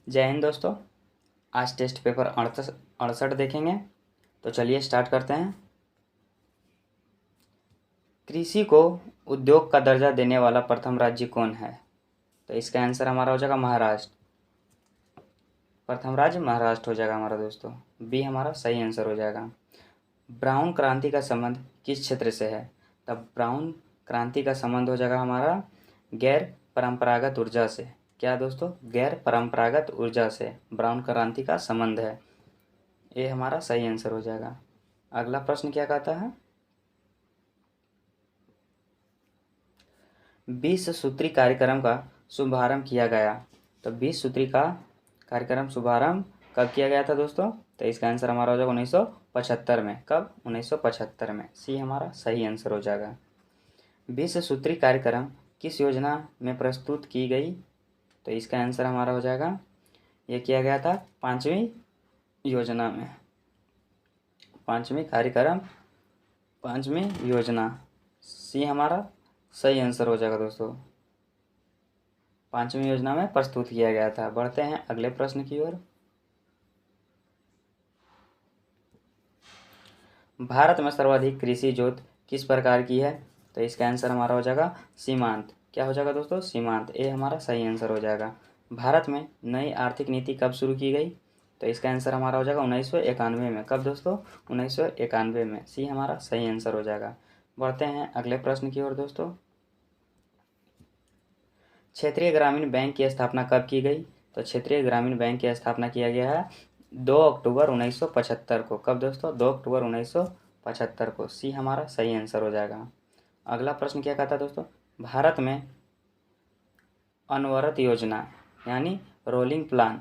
जय हिंद दोस्तों। आज टेस्ट पेपर 68 देखेंगे। तो चलिए स्टार्ट करते हैं। कृषि को उद्योग का दर्जा देने वाला प्रथम राज्य कौन है? तो इसका आंसर हमारा हो जाएगा महाराष्ट्र। प्रथम राज्य महाराष्ट्र हो जाएगा हमारा दोस्तों। बी हमारा सही आंसर हो जाएगा। ब्राउन क्रांति का संबंध किस क्षेत्र से है? तब ब्राउन क्रांति का संबंध हो जाएगा हमारा गैर परंपरागत ऊर्जा से। क्या दोस्तों? गैर परंपरागत ऊर्जा से ब्राउन क्रांति का संबंध है। ये हमारा सही आंसर हो जाएगा। अगला प्रश्न क्या कहता है? 20 सूत्री कार्यक्रम का शुभारंभ किया गया। तो 20 सूत्री का कार्यक्रम शुभारंभ कब किया गया था दोस्तों? तो इसका आंसर हमारा हो जाएगा 1975 में। कब? 1975 में। सी हमारा सही आंसर हो जाएगा। 20 सूत्री कार्यक्रम किस योजना में प्रस्तुत की गई? तो इसका आंसर हमारा हो जाएगा, ये किया गया था 5वीं योजना में। 5वीं कार्यक्रम, 5वीं योजना। सी हमारा सही आंसर हो जाएगा दोस्तों। 5वीं योजना में प्रस्तुत किया गया था। बढ़ते हैं अगले प्रश्न की ओर। भारत में सर्वाधिक कृषि जोत किस प्रकार की है? तो इसका आंसर हमारा हो जाएगा सीमांत। क्या हो जाएगा दोस्तों? सीमांत। ये हमारा सही आंसर हो जाएगा। भारत में नई आर्थिक नीति कब शुरू की गई? तो इसका आंसर हमारा हो जाएगा 1991 में। कब दोस्तों? 1991 में। सी हमारा सही आंसर हो जाएगा। बढ़ते हैं अगले प्रश्न की ओर दोस्तों। क्षेत्रीय ग्रामीण बैंक की स्थापना कब की गई? तो क्षेत्रीय ग्रामीण बैंक की स्थापना किया गया है 2 अक्टूबर 1975 को। कब दोस्तों? 2 अक्टूबर 1975 को। सी हमारा सही आंसर हो जाएगा। अगला प्रश्न क्या कहता है दोस्तों? भारत में अनवरत योजना यानी रोलिंग प्लान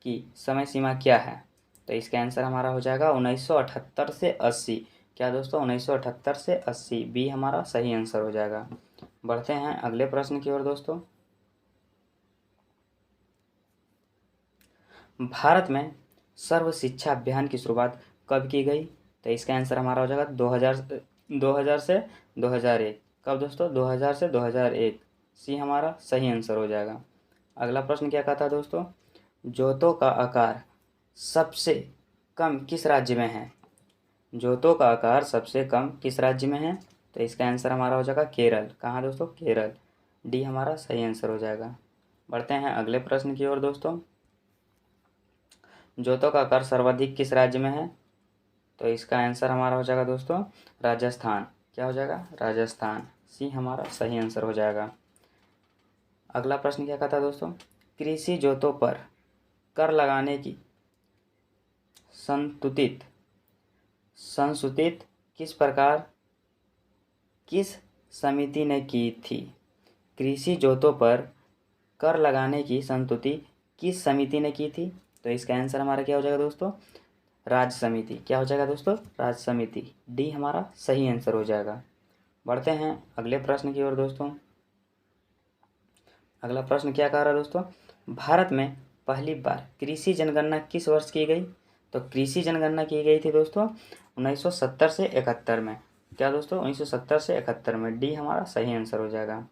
की समय सीमा क्या है? तो इसका आंसर हमारा हो जाएगा 1978 से 80। क्या दोस्तों? 1978 से 80। बी हमारा सही आंसर हो जाएगा। बढ़ते हैं अगले प्रश्न की ओर दोस्तों। भारत में सर्व शिक्षा अभियान की शुरुआत कब की गई? तो इसका आंसर हमारा हो जाएगा 2000 से 2001। कब दोस्तों? 2000 से 2001। सी हमारा सही आंसर हो जाएगा। अगला प्रश्न क्या कहता है दोस्तों? जोतों का आकार सबसे कम किस राज्य में है? जोतों का आकार सबसे कम किस राज्य में है? तो इसका आंसर हमारा हो जाएगा केरल। कहाँ दोस्तों? केरल। डी हमारा सही आंसर हो जाएगा। बढ़ते हैं अगले प्रश्न की ओर दोस्तों। जोतों का आकार सर्वाधिक किस राज्य में है? तो इसका आंसर हमारा हो जाएगा दोस्तों राजस्थान। क्या हो जाएगा? राजस्थान। सी हमारा सही आंसर हो जाएगा। अगला प्रश्न क्या कहता है दोस्तों? कृषि जोतों पर कर लगाने की संसूचित किस समिति ने की थी? कृषि जोतों पर कर लगाने की संस्तुति किस समिति ने की थी? तो इसका आंसर हमारा क्या हो जाएगा दोस्तों? राज्य समिति। क्या हो जाएगा दोस्तों? राज्य समिति। डी हमारा सही आंसर हो जाएगा। बढ़ते हैं अगले प्रश्न की ओर दोस्तों। अगला प्रश्न क्या कह रहा है दोस्तों? भारत में पहली बार कृषि जनगणना किस वर्ष की गई? तो कृषि जनगणना की गई थी दोस्तों 1970 से 71 में। क्या दोस्तों? 1970 से 71 में। डी हमारा सही आंसर हो जाएगा।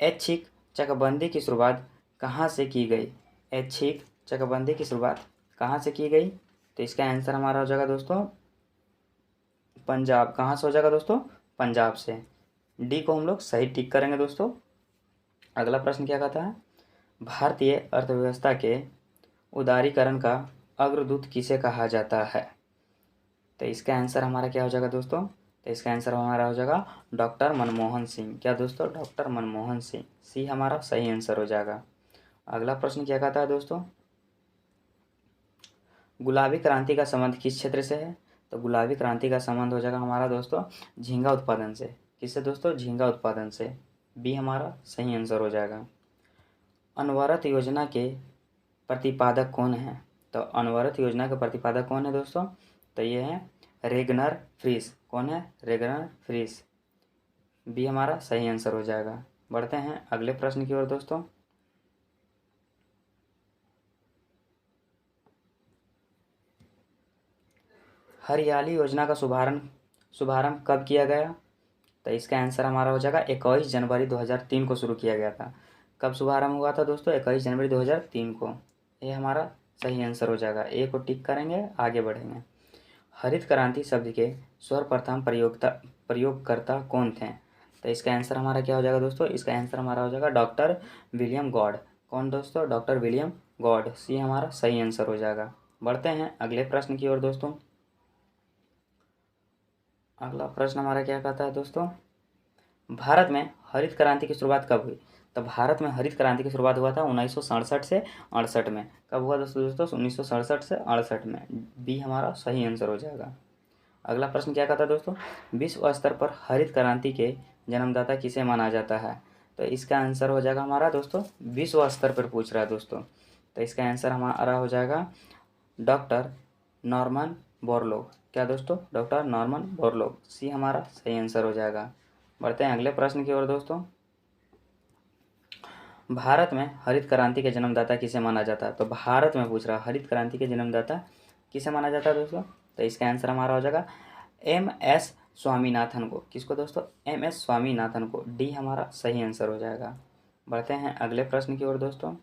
ऐच्छिक चकबंदी की शुरुआत कहाँ से की गई? ऐच्छिक चकबंदी की शुरुआत कहाँ से की गई? तो इसका आंसर हमारा हो जाएगा दोस्तों पंजाब। कहाँ से हो जाएगा दोस्तों? पंजाब से। डी को हम लोग सही टिक करेंगे दोस्तों। अगला प्रश्न क्या कहता है? भारतीय अर्थव्यवस्था के उदारीकरण का अग्रदूत किसे कहा जाता है? तो इसका आंसर हमारा क्या हो जाएगा दोस्तों? तो इसका आंसर हमारा हो जाएगा डॉक्टर मनमोहन सिंह। क्या दोस्तों? डॉक्टर मनमोहन सिंह। सी हमारा सही आंसर हो जाएगा। अगला प्रश्न क्या कहता है दोस्तों? गुलाबी क्रांति का संबंध किस क्षेत्र से है? तो गुलाबी क्रांति का संबंध हो जाएगा हमारा दोस्तों झींगा उत्पादन से। किससे दोस्तों? झींगा उत्पादन से। बी हमारा सही आंसर हो जाएगा। अनवरत योजना के प्रतिपादक कौन है? तो अनवरत योजना के प्रतिपादक कौन है दोस्तों? तो ये है रेगनर फ्रीस। कौन है? रेगनर फ्रीस। बी हमारा सही आंसर हो जाएगा। बढ़ते हैं अगले प्रश्न की ओर दोस्तों। हरियाली योजना का शुभारंभ कब किया गया? तो इसका आंसर हमारा हो जाएगा 21 जनवरी 2003 को शुरू किया गया था। कब शुभारंभ हुआ था दोस्तों? 21 जनवरी 2003 को। ये हमारा सही आंसर हो जाएगा। ए को टिक करेंगे, आगे बढ़ेंगे। हरित क्रांति शब्द के सर्वप्रथम प्रयोगकर्ता कौन थे? तो इसका आंसर हमारा क्या हो जाएगा दोस्तों? इसका आंसर हमारा हो जाएगा डॉक्टर विलियम गॉड। कौन दोस्तों? Doctor William God. सी हमारा सही आंसर हो जाएगा। बढ़ते हैं अगले प्रश्न की ओर दोस्तों। अगला प्रश्न हमारा क्या कहता है दोस्तों? भारत में हरित क्रांति की शुरुआत कब हुई? तो भारत में हरित क्रांति की शुरुआत हुआ था 1967 से 68 में। कब हुआ दोस्तों? 1967 से 68 में। बी हमारा सही आंसर हो जाएगा। अगला प्रश्न क्या कहता है दोस्तों? विश्व स्तर पर हरित क्रांति के जन्मदाता किसे माना जाता है? तो इसका आंसर हो जाएगा हमारा दोस्तों, विश्व स्तर पर पूछ रहा है दोस्तों, तो इसका आंसर हमारा हो जाएगा डॉक्टर नॉर्मन बोरलॉग। क्या दोस्तों? Doctor Norman Borlaug. सी हमारा सही आंसर हो जाएगा। बढ़ते हैं अगले प्रश्न की ओर दोस्तों। भारत में हरित क्रांति के जन्मदाता किसे माना जाता है? तो भारत में पूछ रहा है हरित क्रांति के जन्मदाता किसे माना जाता है दोस्तों? तो इसका आंसर हमारा हो जाएगा एम.एस. स्वामीनाथन को। किसको दोस्तों? एम.एस. स्वामीनाथन को। डी हमारा सही आंसर हो जाएगा। बढ़ते हैं अगले प्रश्न की ओर दोस्तों।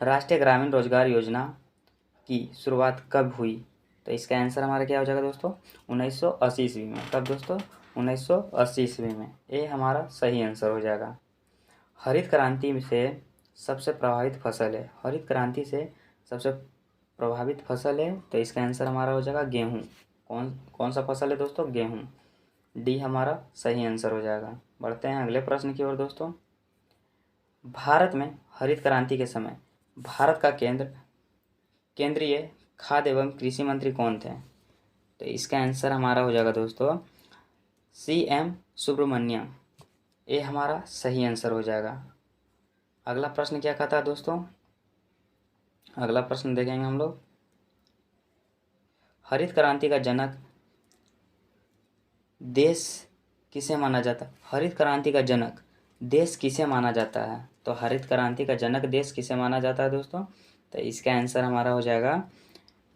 राष्ट्रीय ग्रामीण रोजगार योजना की शुरुआत कब हुई? तो इसका आंसर हमारा क्या हो जाएगा दोस्तों? 1980 ईस्वी में। कब दोस्तों? 1980 ईस्वी में। ए हमारा सही आंसर हो जाएगा। हरित क्रांति से सबसे प्रभावित फसल है? हरित क्रांति से सबसे प्रभावित फसल है, तो इसका आंसर हमारा हो जाएगा गेहूँ। कौन सा फसल है दोस्तों? गेहूँ। डी हमारा सही आंसर हो जाएगा। बढ़ते हैं अगले प्रश्न की ओर दोस्तों। भारत में हरित क्रांति के समय भारत का केंद्रीय खाद्य एवं कृषि मंत्री कौन थे? तो इसका आंसर हमारा हो जाएगा दोस्तों सी.एम. सुब्रमण्यम। ये हमारा सही आंसर हो जाएगा। अगला प्रश्न क्या कहता है दोस्तों? अगला प्रश्न देखेंगे हम लोग। हरित क्रांति का जनक देश किसे माना जाता है? हरित क्रांति का जनक देश किसे माना जाता है? तो हरित क्रांति का जनक देश किसे माना जाता है दोस्तों? तो इसका आंसर हमारा हो जाएगा,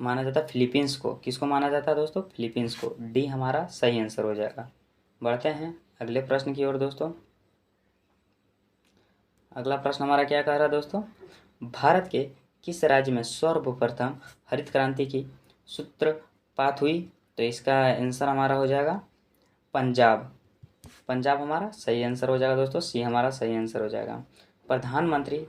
माना जाता है फिलीपींस को। किसको माना जाता है दोस्तों? फिलीपींस को। डी हमारा सही आंसर हो जाएगा। बढ़ते हैं अगले प्रश्न की ओर दोस्तों। अगला प्रश्न हमारा क्या कह रहा है दोस्तों? भारत के किस राज्य में सर्वप्रथम हरित क्रांति की सूत्रपात हुई? तो इसका आंसर हमारा हो जाएगा पंजाब। पंजाब हमारा सही आंसर हो जाएगा दोस्तों। सी हमारा सही आंसर हो जाएगा। प्रधानमंत्री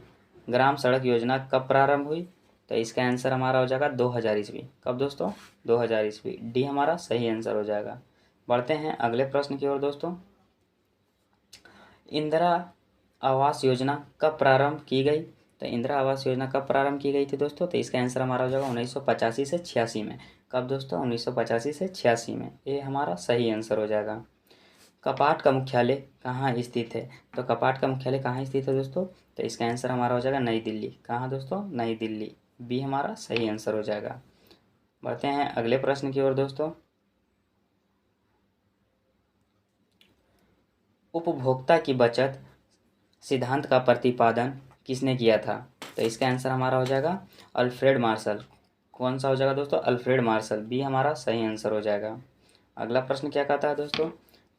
ग्राम सड़क योजना कब प्रारंभ हुई? तो इसका आंसर हमारा हो जाएगा 2000 ईस्वी। कब दोस्तों? 2000 ईस्वी। डी हमारा सही आंसर हो जाएगा। बढ़ते हैं अगले प्रश्न की ओर दोस्तों। इंदिरा आवास योजना कब प्रारंभ की गई? तो इंदिरा आवास योजना कब प्रारंभ की गई थी दोस्तों? तो इसका आंसर हमारा हो जाएगा 1985 से 86 में। कब दोस्तों? 1985 से 86 में। ये हमारा सही आंसर हो जाएगा। कपाट का मुख्यालय कहाँ स्थित है? तो कपाट का मुख्यालय कहाँ स्थित है दोस्तों? तो इसका आंसर हमारा हो जाएगा नई दिल्ली। कहाँ दोस्तों? नई दिल्ली। बी हमारा सही आंसर हो जाएगा। बढ़ते हैं अगले प्रश्न की ओर दोस्तों। उपभोक्ता की बचत सिद्धांत का प्रतिपादन किसने किया था? तो इसका आंसर हमारा हो जाएगा अल्फ्रेड मार्शल। कौन सा हो जाएगा दोस्तों? Alfred Marshall. बी हमारा सही आंसर हो जाएगा। अगला प्रश्न क्या कहता है दोस्तों?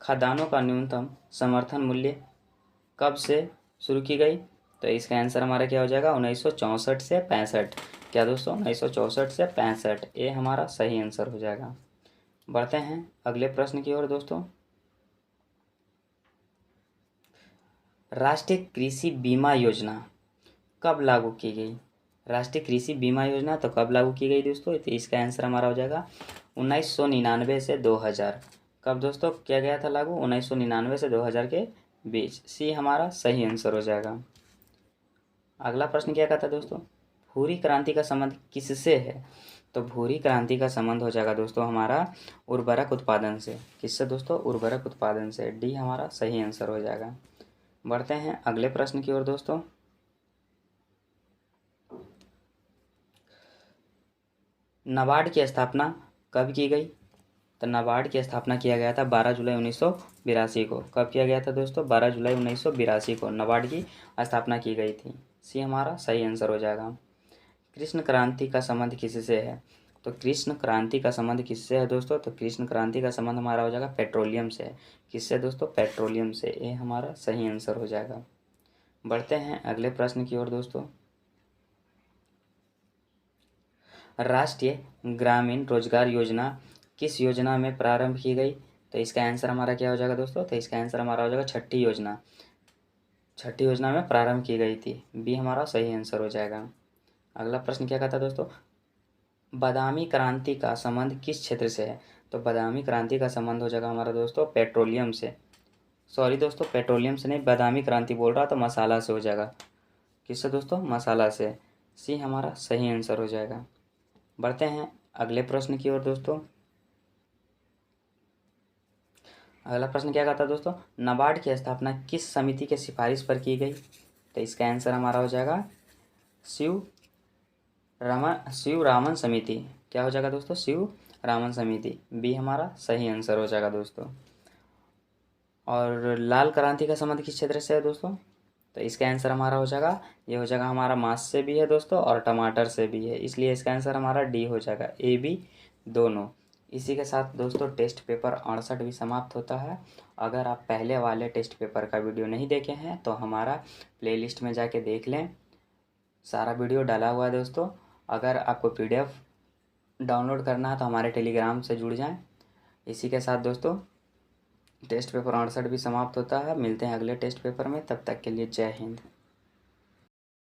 खाद्यान्नों का न्यूनतम समर्थन मूल्य कब से शुरू की गई? तो इसका आंसर हमारा क्या हो जाएगा 1964 से 65। क्या दोस्तों? 1964 से 65। ये हमारा सही आंसर हो जाएगा। बढ़ते हैं अगले प्रश्न की ओर दोस्तों। राष्ट्रीय कृषि बीमा योजना कब लागू की गई? राष्ट्रीय कृषि बीमा योजना तो कब लागू की गई दोस्तों? तो इसका आंसर हमारा हो जाएगा 1999 से 2000। कब दोस्तों किया गया था लागू? 1999 से 2000 के बीच। सी हमारा सही आंसर हो जाएगा। अगला प्रश्न क्या कहता है दोस्तों? भूरी क्रांति का संबंध किससे है? तो भूरी क्रांति का संबंध हो जाएगा दोस्तों हमारा उर्वरक उत्पादन से। किससे दोस्तों? उर्वरक उत्पादन से। डी हमारा सही आंसर हो जाएगा। बढ़ते हैं अगले प्रश्न की ओर दोस्तों। नाबार्ड की स्थापना कब की गई? तो नाबार्ड की स्थापना किया गया था 12 जुलाई 1982 को। कब किया गया था दोस्तों? 12 जुलाई 1982 को नाबार्ड की स्थापना की गई थी। सी हमारा सही आंसर हो जाएगा। कृष्ण क्रांति का संबंध किससे है? तो कृष्ण क्रांति का संबंध किससे है दोस्तों? तो कृष्ण क्रांति का संबंध हमारा हो जाएगा पेट्रोलियम से। किससे दोस्तों? पेट्रोलियम से। ये हमारा सही आंसर हो जाएगा। बढ़ते हैं अगले प्रश्न की ओर दोस्तों। राष्ट्रीय ग्रामीण रोजगार योजना किस योजना में प्रारंभ की गई? तो इसका आंसर हमारा क्या हो जाएगा दोस्तों? तो इसका आंसर हमारा हो जाएगा छठी योजना। छठी योजना में प्रारंभ की गई थी। बी हमारा सही आंसर हो जाएगा। अगला प्रश्न क्या कहता है दोस्तों? बादामी क्रांति का संबंध किस क्षेत्र से है? तो बादामी क्रांति का संबंध हो जाएगा हमारा दोस्तों पेट्रोलियम से। सॉरी दोस्तों, पेट्रोलियम से नहीं, बादामी क्रांति बोल रहा तो मसाला से हो जाएगा। किससे दोस्तों? मसाला से। सी हमारा सही आंसर हो जाएगा। बढ़ते हैं अगले प्रश्न की ओर दोस्तों। अगला प्रश्न क्या कहता है दोस्तों? नाबार्ड की स्थापना किस समिति के सिफारिश पर की गई? तो इसका आंसर हमारा हो जाएगा शिव रामन समिति। क्या हो जाएगा दोस्तों? शिव रामन समिति। बी हमारा सही आंसर हो जाएगा दोस्तों। और लाल क्रांति का संबंध किस क्षेत्र से है दोस्तों? तो इसका आंसर हमारा हो जाएगा, ये हो जाएगा हमारा मांस से भी है दोस्तों और टमाटर से भी है, इसलिए इसका आंसर हमारा डी हो जाएगा, ए बी दोनों। इसी के साथ दोस्तों टेस्ट पेपर 68 भी समाप्त होता है। अगर आप पहले वाले टेस्ट पेपर का वीडियो नहीं देखे हैं तो हमारा प्लेलिस्ट में जाके देख लें, सारा वीडियो डाला हुआ है दोस्तों। अगर आपको PDF डाउनलोड करना है तो हमारे टेलीग्राम से जुड़ जाएं। इसी के साथ दोस्तों टेस्ट पेपर 68 भी समाप्त होता है। मिलते हैं अगले टेस्ट पेपर में, तब तक के लिए जय हिंद।